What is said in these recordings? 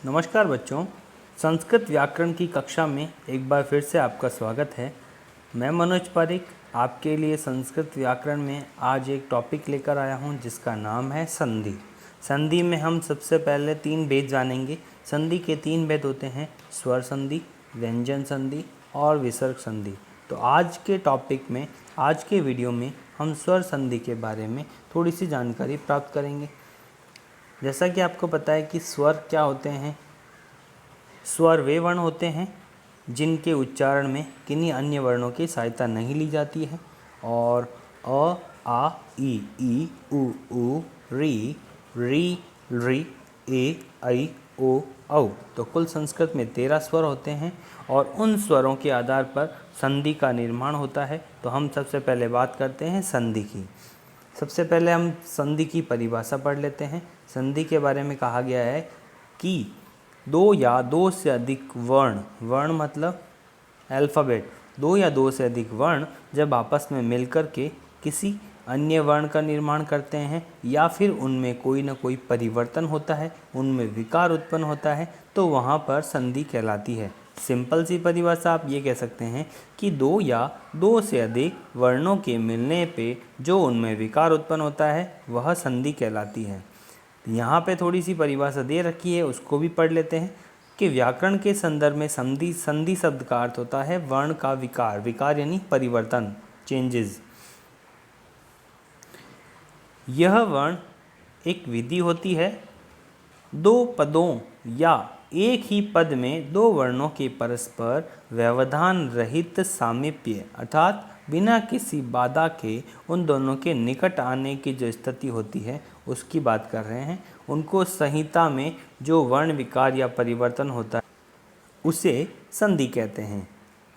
नमस्कार बच्चों, संस्कृत व्याकरण की कक्षा में एक बार फिर से आपका स्वागत है। मैं मनोज पारिक आपके लिए संस्कृत व्याकरण में आज एक टॉपिक लेकर आया हूं जिसका नाम है संधि। संधि में हम सबसे पहले 3 भेद जानेंगे। संधि के 3 भेद होते हैं स्वर संधि, व्यंजन संधि और विसर्ग संधि। तो आज के टॉपिक में, आज के वीडियो में हम स्वर संधि के बारे में थोड़ी सी जानकारी प्राप्त करेंगे। जैसा कि आपको पता है कि स्वर क्या होते हैं। स्वर वे वर्ण होते हैं जिनके उच्चारण में किन्हीं अन्य वर्णों की सहायता नहीं ली जाती है। और अ, आ, ई, उ, री, री, ए, ऐ, ओ, औ। तो कुल संस्कृत में 13 स्वर होते हैं और उन स्वरों के आधार पर संधि का निर्माण होता है। तो हम सबसे पहले बात करते हैं संधि की। सबसे पहले हम संधि की परिभाषा पढ़ लेते हैं। संधि के बारे में कहा गया है कि 2 या 2 से अधिक वर्ण, वर्ण मतलब अल्फ़ाबेट, 2 या 2 से अधिक वर्ण जब आपस में मिलकर के किसी अन्य वर्ण का निर्माण करते हैं या फिर उनमें कोई ना कोई परिवर्तन होता है, उनमें विकार उत्पन्न होता है, तो वहाँ पर संधि कहलाती है। सिंपल सी परिभाषा आप ये कह सकते हैं कि 2 या 2 से अधिक वर्णों के मिलने पे जो उनमें विकार उत्पन्न होता है वह संधि कहलाती है। यहाँ पे थोड़ी सी परिभाषा दे रखी है, उसको भी पढ़ लेते हैं कि व्याकरण के संदर्भ में संधि शब्द का अर्थ होता है वर्ण का विकार। विकार यानी परिवर्तन, चेंजेस। यह वर्ण एक विधि होती है 2 पदों या एक ही पद में 2 वर्णों के परस्पर व्यवधान रहित सामीप्य, अर्थात बिना किसी बाधा के उन दोनों के निकट आने की जो स्थिति होती है उसकी बात कर रहे हैं। उनको संहिता में जो वर्ण विकार या परिवर्तन होता है उसे संधि कहते हैं।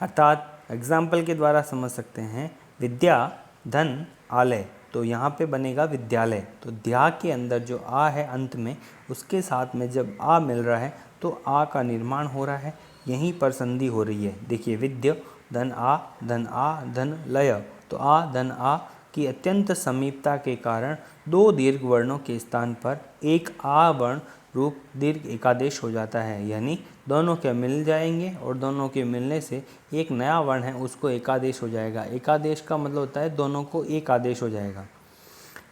अर्थात एग्जाम्पल के द्वारा समझ सकते हैं, विद्या, धन, आलय। तो यहाँ पे बनेगा विद्यालय। तो द्या के अंदर जो आ है अंत में, उसके साथ में जब आ मिल रहा है तो आ का निर्माण हो रहा है, यहीं पर संधि हो रही है। देखिए, विद्य, धन आ, धन लय। तो आ, धन आ की अत्यंत समीपता के कारण 2 दीर्घ वर्णों के स्थान पर एक आ वर्ण रूप दीर्घ एकादेश हो जाता है, यानी दोनों के मिल जाएंगे और दोनों के मिलने से एक नया वर्ण है उसको एकादेश हो जाएगा। एकादेश का मतलब होता है दोनों को एक आदेश हो जाएगा।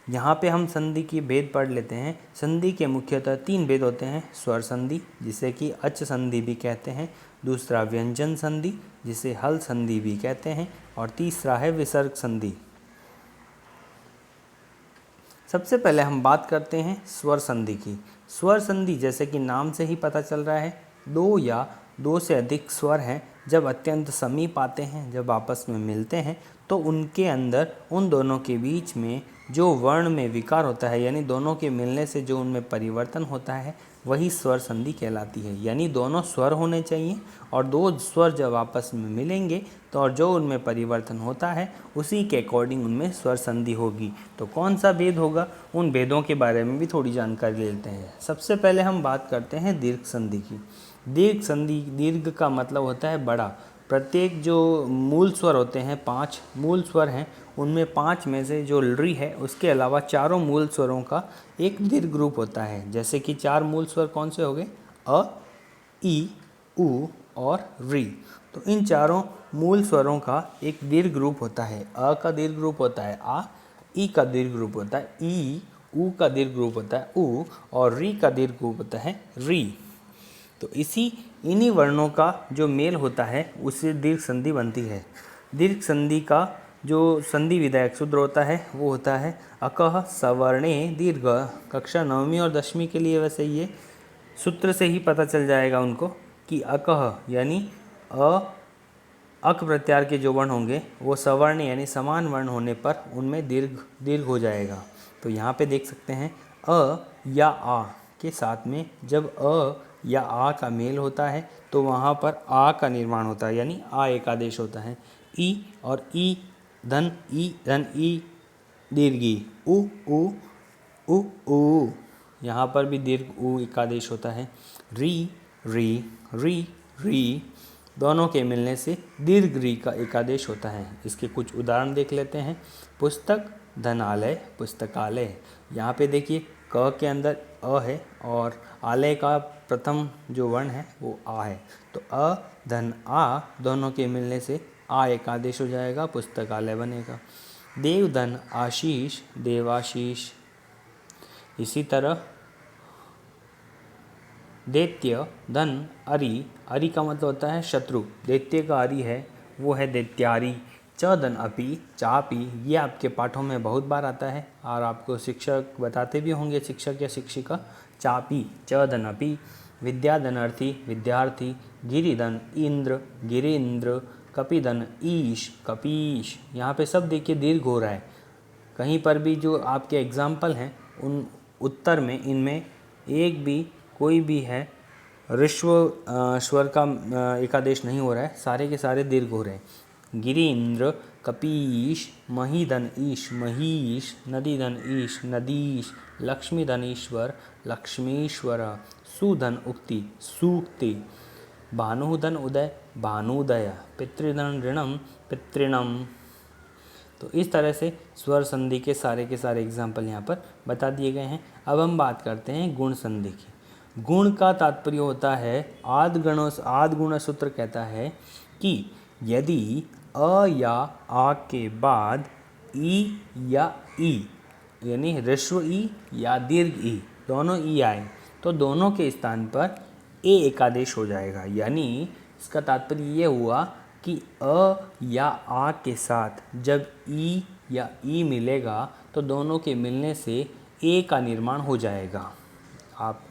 यहाँ पे हम संधि की भेद पढ़ लेते हैं। संधि के मुख्यतः 3 भेद होते हैं। स्वर संधि, जिसे कि अच संधि भी कहते हैं। दूसरा व्यंजन संधि, जिसे हल संधि भी कहते हैं। और तीसरा है विसर्ग संधि। सबसे पहले हम बात करते हैं स्वर संधि की। स्वर संधि जैसे कि नाम से ही पता चल रहा है, 2 या 2 से अधिक स्वर हैं जब अत्यंत समीप आते हैं, जब आपस में मिलते हैं, तो उनके अंदर उन दोनों के बीच में जो वर्ण में विकार होता है, यानी दोनों के मिलने से जो उनमें परिवर्तन होता है, वही स्वर संधि कहलाती है। यानी दोनों स्वर होने चाहिए और 2 स्वर जब आपस में मिलेंगे तो और जो उनमें परिवर्तन होता है उसी के अकॉर्डिंग उनमें स्वर संधि होगी। तो कौन सा भेद होगा, उन भेदों के बारे में भी थोड़ी जानकारी लेते हैं। सबसे पहले हम बात करते हैं दीर्घ संधि की। दीर्घ संधि, दीर्घ का मतलब होता है बड़ा। प्रत्येक जो मूल स्वर होते हैं, 5 मूल स्वर हैं, उनमें 5 में से जो री है उसके अलावा चारों मूल स्वरों का एक दीर्घ रूप होता है। जैसे कि 4 मूल स्वर कौन से हो गए, अ, ई, उ और री। तो इन चारों मूल स्वरों का एक दीर्घ रूप होता है। अ का दीर्घ रूप होता है आ, ई का दीर्घ रूप होता है ई, उ का दीर्घ रूप होता है उ और री का दीर्घ रूप होता है री। तो इन्हीं वर्णों का जो मेल होता है उससे दीर्घ संधि बनती है। दीर्घ संधि का जो संधि विधायक सूत्र होता है वो होता है अकः सवर्णे दीर्घ। कक्षा 9वीं और 10वीं के लिए वैसे ये सूत्र से ही पता चल जाएगा उनको कि अकः यानी अक प्रत्यार के जो वर्ण होंगे वो सवर्ण यानी समान वर्ण होने पर उनमें दीर्घ हो जाएगा। तो यहाँ पे देख सकते हैं अ या आ के साथ में जब अ या आ का मेल होता है तो वहाँ पर आ का निर्माण होता है, यानी आ एक आदेश होता है। ई और ई धन ई दीर्घी उ उ उ, यहाँ पर भी दीर्घ उ एक आदेश होता है। री री री री, दोनों के मिलने से दीर्घ री का एकादेश होता है। इसके कुछ उदाहरण देख लेते हैं। पुस्तक, धनालय, पुस्तकालय। यहाँ पे देखिए क के अंदर अ है और आलय का प्रथम जो वर्ण है वो आ है, तो अ धन आ दोनों के मिलने से आ एक आदेश हो जाएगा, पुस्तकालय बनेगा। देव धन आशीष, देवाशीष। इसी तरह दैत्य धन अरि, अरि का मतलब होता है शत्रु, दैत्य का अरि है वो है दैत्यारी। च धन अपि, चापी, ये आपके पाठों में बहुत बार आता है और आपको शिक्षक बताते भी होंगे, शिक्षक या शिक्षिका। चापी, च धन अपि। विद्या धन अर्थी, विद्यार्थी। गिरिधन इंद्र, गिरीन्द्र। कपिधन ईश, कपीश। यहाँ पे सब देखिए दीर्घ हो रहा है, कहीं पर भी जो आपके एग्जाम्पल हैं उन उत्तर में इनमें एक भी कोई भी है ऋस्व स्वर का एकादेश नहीं हो रहा है, सारे के सारे दीर्घ हो रहे हैं। गिरीन्द्र, कपीश। महीधन ईश, महीश। नदीधन ईश, नदीश। लक्ष्मीधन ईश्वर, लक्ष्मीश्वर। सुधन उक्ति, सूक्ति। भानुधन उदय, भानुदय। पितृधन ऋणम, पितृणम। तो इस तरह से स्वर संधि के सारे एग्जाम्पल यहाँ पर बता दिए गए हैं। अब हम बात करते हैं गुण संधि की। गुण का तात्पर्य होता है आद्गुण सूत्र कहता है कि यदि अ या आ के बाद ई या ई यानी ह्रस्व ई या दीर्घ ई दोनों ई आए तो दोनों के स्थान पर ए एकादेश हो जाएगा। यानी इसका तात्पर्य ये हुआ कि अ या आ के साथ जब ई या ई मिलेगा तो दोनों के मिलने से ए का निर्माण हो जाएगा। आप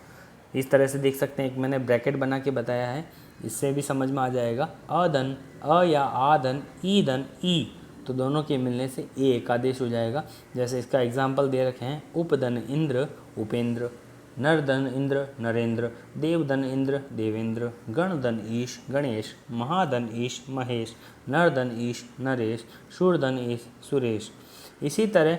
इस तरह से देख सकते हैं, एक मैंने ब्रैकेट बना के बताया है, इससे भी समझ में आ जाएगा। अधन अ या आधन ई धन ई, तो दोनों के मिलने से ए एकादेश हो जाएगा। जैसे इसका एग्जाम्पल दे रखे हैं, उपधन इंद्र, उपेंद्र। नरधन इंद्र, नरेंद्र। देवधन इंद्र, देवेंद्र। गणधन ईश, गणेश। महाधन ईश, महेश। नरधन ईश, नरेश। शूरधन ईश, सुरेश। इसी तरह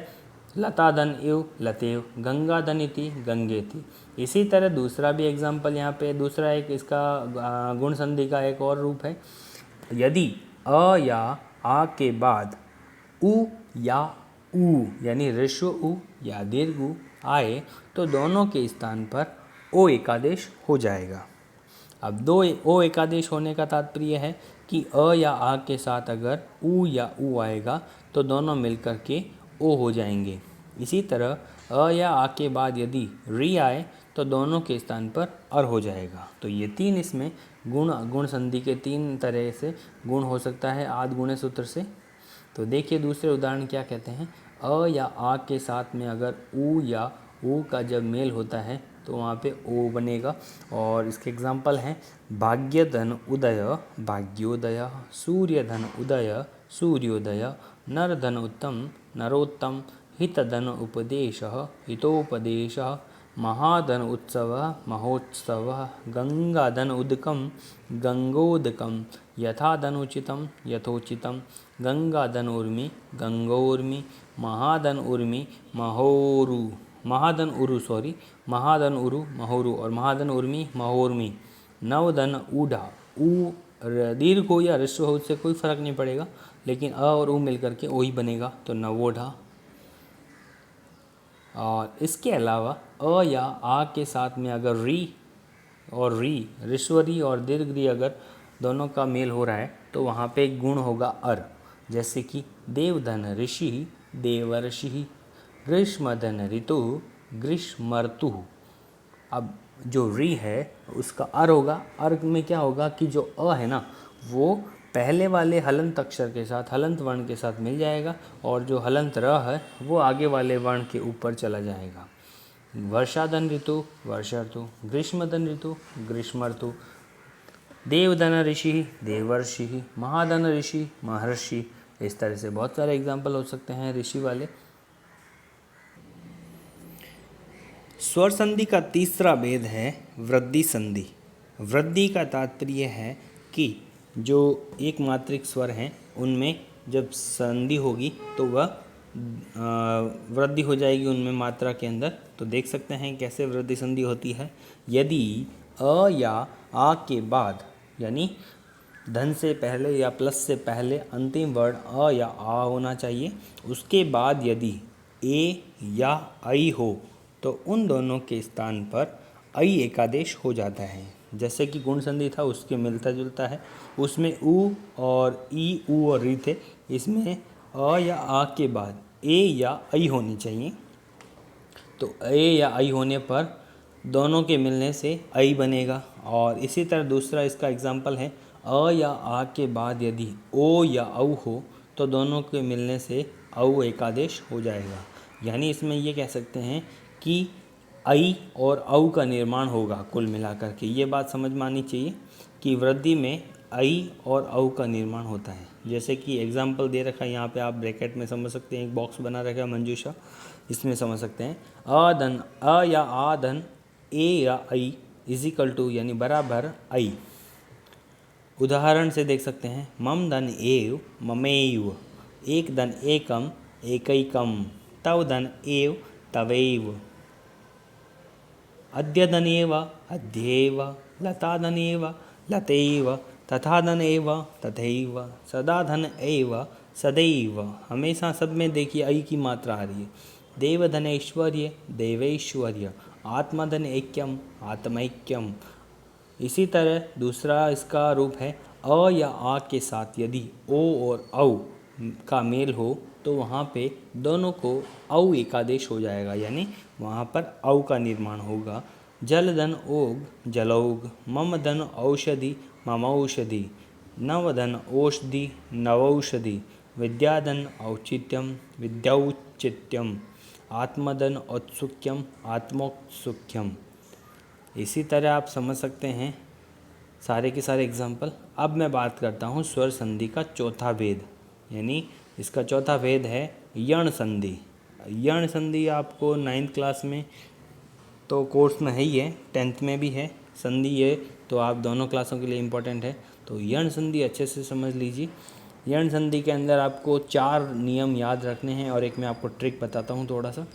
लताधन इव, लतेव। गंगाधन इति, गंगेति। इसी तरह दूसरा भी एग्जाम्पल यहाँ पे, दूसरा एक इसका गुण संधि का एक और रूप है। यदि अ या आ के बाद उ या ऊ यानी ह्रस्व उ या दीर्घ उ आए तो दोनों के स्थान पर ओ एकादेश हो जाएगा। अब दो ओ एकादेश होने का तात्पर्य है कि अ या आ के साथ अगर उ या ऊ आएगा तो दोनों मिलकर के ओ हो जाएंगे। इसी तरह अ या आ के बाद यदि री आए तो दोनों के स्थान पर अर हो जाएगा। तो ये तीन इसमें गुण संधि के तीन तरह से गुण हो सकता है आद्गुण सूत्र से। तो देखिए दूसरे उदाहरण क्या कहते हैं। अ या आ के साथ में अगर ऊ या ऊ का जब मेल होता है तो वहाँ पे ओ बनेगा और इसके एग्जाम्पल हैं भाग्यधन उदय, भाग्योदय। सूर्यधन उदय, सूर्योदय। नरधन उत्तम, नरोत्तम। हितधन उपदेश, हितोपदेश। महाधन उत्सव, महोत्सव। गंगाधन उदकम, गंगोदकम। यथाधन उचितम, यथोचितम। गंगाधन उर्मी, गंगोर्मी। महाधन उर्मी, महोरु, महाधन उरु महाधन उरु, महोरु और महाधन उर्मी, महोर्मी। नवधन ऊढ़ा, ऊ दीर्घ हो या ह्रस्व हो उससे कोई फर्क नहीं पड़ेगा, लेकिन अ और ऊ मिलकर के ओ ही बनेगा, तो नवोढ़ा। और इसके अलावा अ या आ के साथ में अगर री और री, ह्रस्व री और दीर्घ री अगर दोनों का मेल हो रहा है तो वहाँ पे एक गुण होगा अर। जैसे कि देवधन ऋषि, देवर्षि। ग्रीष्मधन ऋतु, ग्रीष्मर्तु। अब जो री है उसका अर होगा। अर में क्या होगा कि जो अ है ना वो पहले वाले हलंत अक्षर के साथ, हलंत वर्ण के साथ मिल जाएगा और जो हलंत र है वो आगे वाले वर्ण के ऊपर चला जाएगा। वर्षाधन ऋतु, वर्षर्तु। ग्रीष्मधन ऋतु, ग्रीष्मर्तु। देवधन ऋषि, देवर्षि। महाधन ऋषि, महर्षि। इस तरह से बहुत सारे एग्जाम्पल हो सकते हैं ऋषि वाले। स्वर संधि का तीसरा भेद है वृद्धि संधि। वृद्धि का तात्पर्य है कि जो एक मात्रिक स्वर हैं उनमें जब संधि होगी तो वह वृद्धि हो जाएगी उनमें मात्रा के अंदर। तो देख सकते हैं कैसे वृद्धि संधि होती है। यदि अ या आ के बाद यानी धन से पहले या प्लस से पहले अंतिम वर्ण अ या आ होना चाहिए, उसके बाद यदि ए या आई हो तो उन दोनों के स्थान पर ऐ एकादेश हो जाता है। जैसे कि गुण संधि था उसके मिलता जुलता है, उसमें उ और ई, उ और री थे, इसमें अ या आ के बाद ए या ऐ होनी चाहिए। तो ए या ऐ होने पर दोनों के मिलने से ऐ बनेगा। और इसी तरह दूसरा इसका एग्जाम्पल है, अ या आ के बाद यदि ओ या औ हो तो दोनों के मिलने से औ एकादेश हो जाएगा। यानी इसमें ये कह सकते हैं कि ऐ और औ का निर्माण होगा। कुल मिलाकर के ये बात समझ में आनी चाहिए कि वृद्धि में ऐ और औ का निर्माण होता है। जैसे कि एग्जाम्पल दे रखा है यहाँ पे, आप ब्रैकेट में समझ सकते हैं, एक बॉक्स बना रखा है मंजूषा, इसमें समझ सकते हैं अ धन अ या आ धन ए या ऐ इजिकल टू यानी बराबर ऐ। उदाहरण से देख सकते हैं, मम धन एव ममेव, एक धन एकम एकैकम, तव धन एव तवैव, अद्य धनेव अद्यैव, लता धनेव लतैव, तथा धन एव तथैव, सदा धन एव सदैव। हमेशा सब में देखिए ऐ की मात्रा आ रही है। देव धनैश्वर्य देवैश्वर्य, आत्मधन ऐक्यम आत्मैक्यम। इसी तरह दूसरा इसका रूप है, अ या आ के साथ यदि ओ और औ का मेल हो तो वहाँ पे दोनों को औ एकादेश हो जाएगा, यानी वहाँ पर औ का निर्माण होगा। जल धन ओग जलौग, मम धन औषधि ममौषधि, नव धन औषधि नवौषधि, विद्याधन औचित्यम विद्यौचित्यम, आत्मधन औत्सुक्यम आत्मौत्सुक्यम। इसी तरह आप समझ सकते हैं सारे के सारे एग्जाम्पल। अब मैं बात करता हूँ स्वर संधि का चौथा भेद, यानी इसका चौथा भेद है यण संधि। यण संधि आपको 9th क्लास में तो कोर्स में है ही है, 10th में भी है संधि है, तो आप दोनों क्लासों के लिए इम्पोर्टेंट है। तो यण संधि अच्छे से समझ लीजिए। यण संधि के अंदर आपको 4 नियम याद रखने हैं और एक मैं आपको ट्रिक बताता हूँ थोड़ा सा।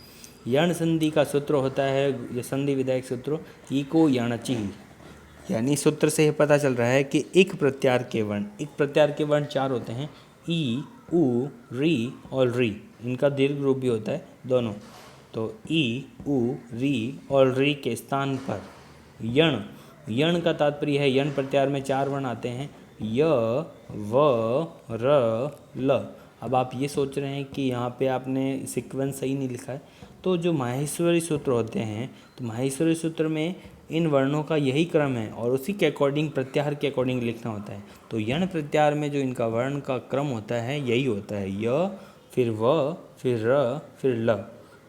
यण संधि का सूत्र होता है, ये संधि विधायक सूत्र, इको यणचि, यानी सूत्र से पता चल रहा है कि इक प्रत्यार के वर्ण 4 होते हैं, ई उ री और री। इनका दीर्घ रूप भी होता है दोनों। तो ई उ री और री के स्थान पर यण का तात्पर्य है, यण प्रत्यार में 4 वर्ण आते हैं, य व र ल। अब आप ये सोच रहे हैं कि यहाँ पे आपने सीक्वेंस सही नहीं लिखा है, तो जो माहेश्वरी सूत्र होते हैं, तो माहेश्वरी सूत्र में इन वर्णों का यही क्रम है और उसी के अकॉर्डिंग प्रत्याहार के अकॉर्डिंग लिखना होता है। तो यण प्रत्याहार में जो इनका वर्ण का क्रम होता है यही होता है, य फिर व फिर र फिर ल।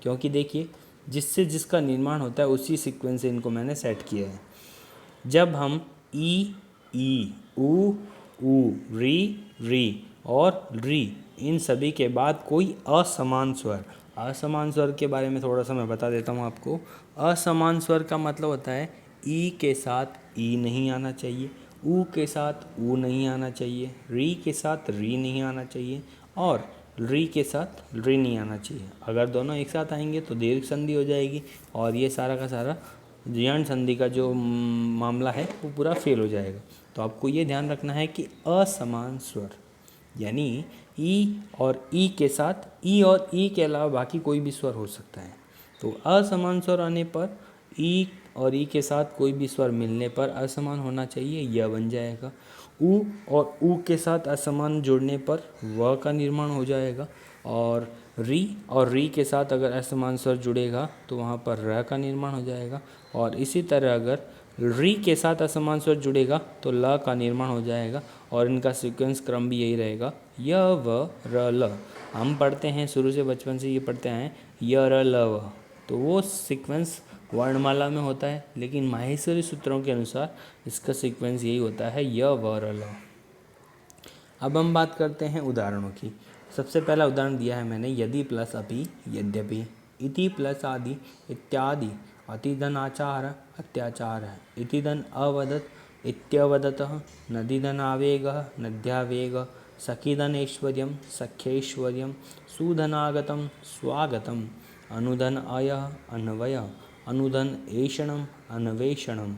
क्योंकि देखिए जिससे जिसका निर्माण होता है उसी सीक्वेंस से इनको मैंने सेट किया है। जब हम ई उ री और री इन सभी के बाद कोई असमान स्वर के बारे में थोड़ा सा मैं बता देता हूँ आपको। असमान स्वर का मतलब होता है ई के साथ ई नहीं आना चाहिए, उ के साथ उ नहीं आना चाहिए, री के साथ री नहीं आना चाहिए और री के साथ री नहीं आना चाहिए। अगर दोनों एक साथ आएंगे तो दीर्घ संधि हो जाएगी और ये सारा का सारा यण संधि का जो मामला है वो पूरा फेल हो जाएगा। तो आपको ये ध्यान रखना है कि असमान स्वर यानी ई और ई के साथ ई और ई के अलावा बाकी कोई भी स्वर हो सकता है। तो असमान स्वर आने पर ई और ई के साथ कोई भी स्वर मिलने पर असमान होना चाहिए, यह बन जाएगा। उ और उ के साथ असमान जुड़ने पर व का निर्माण हो जाएगा और री के साथ अगर असमान स्वर जुड़ेगा तो वहाँ पर र का निर्माण हो जाएगा और इसी तरह अगर री के साथ असमान स्वर जुड़ेगा तो ल का निर्माण हो जाएगा और इनका सीक्वेंस क्रम भी यही रहेगा, य व र ल। हम पढ़ते हैं शुरू से, बचपन से ये पढ़ते आए हैं य र ल व, तो वो सीक्वेंस वर्णमाला में होता है, लेकिन माहेश्वरी सूत्रों के अनुसार इसका सीक्वेंस यही होता है य व र ल। अब हम बात करते हैं उदाहरणों की। सबसे पहला उदाहरण दिया है मैंने, यदि प्लस अपि यद्यपि, इति प्लस आदि इत्यादि, अतिधन आचार अत्याचार, इतिधन अवदत इत्यवदतः, नदीधन आवेगः नद्यावेगः, सखीधन ऐश्वर्यं सख्यैश्वर्यं, सुधनागतं स्वागतम्, अनुधन अयः अन्वयः, अनुधन ऐषणम् अन्वेषणम्।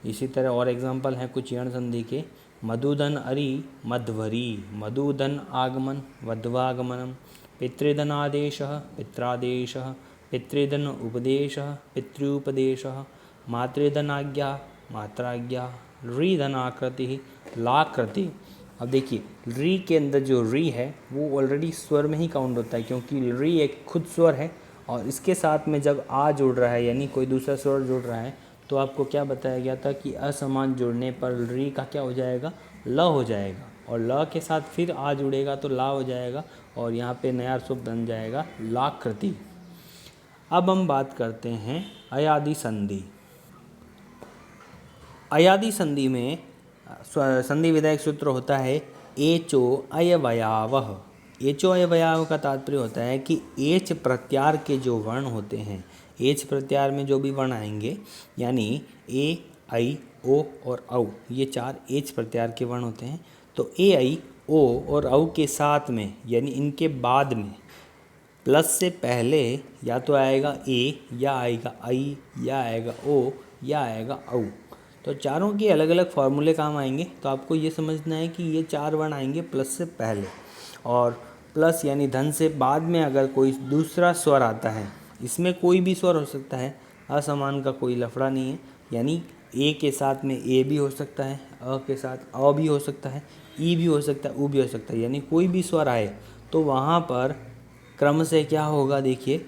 इसी तरह और एग्जाम्पल हैं कुछ यण संधि के, मधुधन अरि मध्वरी, मधुधन आगमन वध्वागमनम, पितृधन आदेशः पित्रादेशः, पितृधन उपदेशः पितृपदेशः, मातृधनाज्ञा मात्राज्ञा, ऋधनाकृति लाकृति। अब देखिए री के अंदर जो री है वो ऑलरेडी स्वर में ही काउंट होता है, क्योंकि री एक खुद स्वर है और इसके साथ में जब आ जुड़ रहा है यानी कोई दूसरा स्वर जुड़ रहा है तो आपको क्या बताया गया था कि असमान जुड़ने पर री का क्या हो जाएगा, ल हो जाएगा, और ल के साथ फिर आ जुड़ेगा तो ला हो जाएगा और यहाँ पे नया शब्द बन जाएगा लाकृति। अब हम बात करते हैं अयादि संधि। अयादि संधि में संधि विधायक सूत्र होता है एचो अयवयावः। एचो अयवयाव का तात्पर्य होता है कि एच प्रत्यार के जो वर्ण होते हैं, एच प्रत्यार में जो भी वर्ण आएंगे यानी ए आई ओ और औ, ये चार एच प्रत्यार के वर्ण होते हैं। तो ए आई ओ और औ के साथ में यानी इनके बाद में प्लस से पहले या तो आएगा ए या आएगा आई या आएगा ओ या आएगा औ। तो चारों के अलग अलग फार्मूले काम आएंगे। तो आपको ये समझना है कि ये चार वर्ण आएंगे प्लस से पहले, और प्लस यानी धन से बाद में अगर कोई दूसरा स्वर आता है, इसमें कोई भी स्वर हो सकता है, असमान का कोई लफड़ा नहीं है, यानी ए के साथ में ए भी हो सकता है, अ के साथ अ भी हो सकता है, ई भी हो सकता है, उ भी हो सकता है, यानी कोई भी स्वर आए तो वहाँ पर क्रम से क्या होगा, देखिए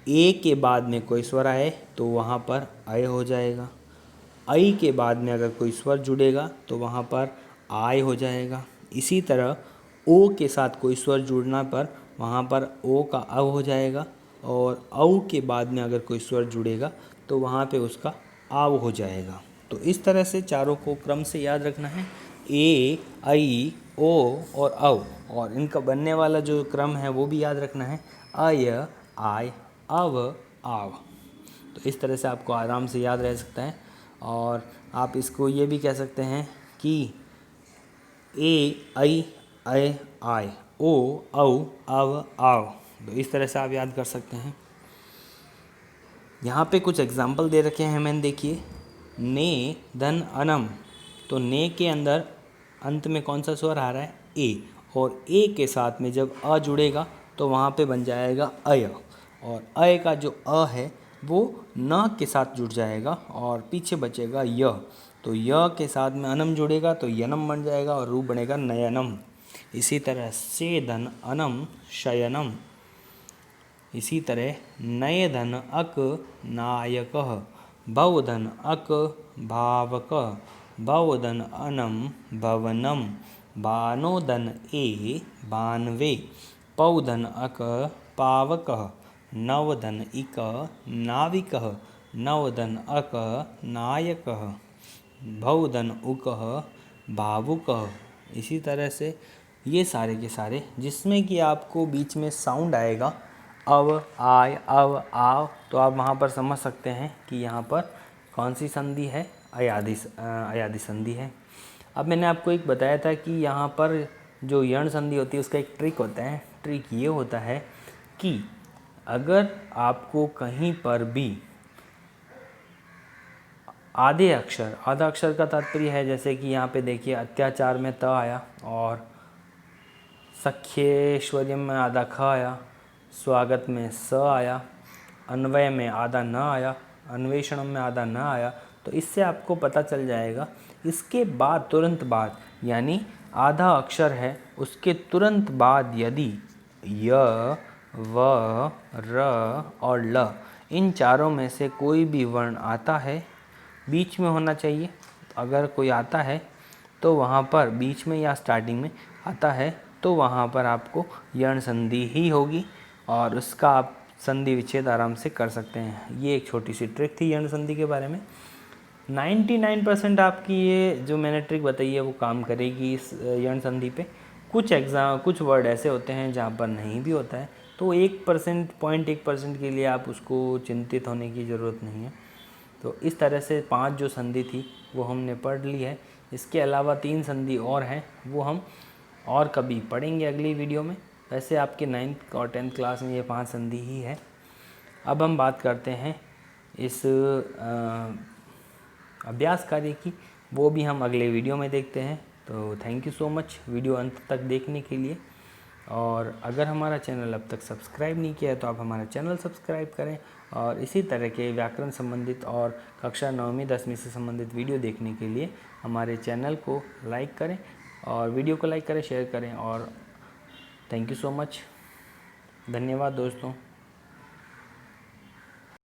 ए के बाद में कोई स्वर आए तो वहाँ पर अय हो जाएगा, आई के बाद में अगर कोई स्वर जुड़ेगा तो वहाँ पर आय हो जाएगा। इसी तरह ओ के साथ कोई स्वर जुड़ना पर वहाँ पर ओ का अव हो जाएगा, और औ के बाद में अगर कोई स्वर जुड़ेगा तो वहाँ पे उसका आव हो जाएगा। तो इस तरह से चारों को क्रम से याद रखना है, ए आई ओ और औ, और इनका बनने वाला जो क्रम है वो भी याद रखना है, अय आय अव आव। तो इस तरह से आपको आराम से याद रह सकता है। और आप इसको ये भी कह सकते हैं कि ए आई अय आय ओ औ अव आव। तो इस तरह से आप याद कर सकते हैं। यहाँ पे कुछ एग्जाम्पल दे रखे हैं मैंने, देखिए ने धन अनम, तो ने के अंदर अंत में कौन सा स्वर आ रहा है, ए, और ए के साथ में जब अ जुड़ेगा तो वहाँ पे बन जाएगा अय, और अय का जो अ है वो न के साथ जुड़ जाएगा और पीछे बचेगा य, तो य के साथ में अनम जुड़ेगा तो यनम बन जाएगा और रूप बनेगा नयनम। इसी तरह से धन अनम शयनम, इसी तरह नय धन अक नायकः, भवधन अक भावकः, भवधन अनम भवनम, बानोदन ए बानवे, पौधन अक पावकः, नवधन इक नाविकः, नवधन अक नायकः, भवधन उकः भावुकः। इसी तरह से ये सारे के सारे जिसमें कि आपको बीच में साउंड आएगा अव आय अव आव, तो आप वहाँ पर समझ सकते हैं कि यहाँ पर कौन सी संधि है, अयादि संधि है। अब मैंने आपको एक बताया था कि यहाँ पर जो यण संधि होती है उसका एक ट्रिक होता है। ट्रिक ये होता है कि अगर आपको कहीं पर भी आधा अक्षर का तात्पर्य है, जैसे कि यहाँ पे देखिए अत्याचार में त आया, और सख्येश्वर्य में आधा ख आया, स्वागत में स आया, अन्वय में आधा न आया, अन्वेषणम में आधा न आया, तो इससे आपको पता चल जाएगा। इसके बाद तुरंत बाद यानी आधा अक्षर है उसके तुरंत बाद यदि य व र और ल इन चारों में से कोई भी वर्ण आता है, बीच में होना चाहिए, अगर कोई आता है तो वहाँ पर बीच में या स्टार्टिंग में आता है तो वहाँ पर आपको यण संधि ही होगी, और उसका आप संधि विच्छेद आराम से कर सकते हैं। ये एक छोटी सी ट्रिक थी यण संधि के बारे में। 99% आपकी ये जो मैंने ट्रिक बताई है वो काम करेगी इस यण संधि पे। कुछ वर्ड ऐसे होते हैं जहाँ पर नहीं भी होता है, तो 1% के लिए आप उसको चिंतित होने की ज़रूरत नहीं है। तो इस तरह से 5 जो संधि थी वो हमने पढ़ ली है। इसके अलावा 3 संधि और हैं, वो हम और कभी पढ़ेंगे अगली वीडियो में। वैसे आपके 9th और 10th क्लास में ये 5 संधि ही है। अब हम बात करते हैं इस अभ्यास कार्य की, वो भी हम अगले वीडियो में देखते हैं। तो thank you so much video अंत तक देखने के लिए, और अगर हमारा चैनल अब तक सब्सक्राइब नहीं किया है तो आप हमारा चैनल सब्सक्राइब करें और इसी तरह के व्याकरण संबंधित और कक्षा 9वीं 10वीं से संबंधित वीडियो देखने के लिए हमारे चैनल को लाइक करें और वीडियो को लाइक करें, शेयर करें। और थैंक यू सो मच। धन्यवाद दोस्तों।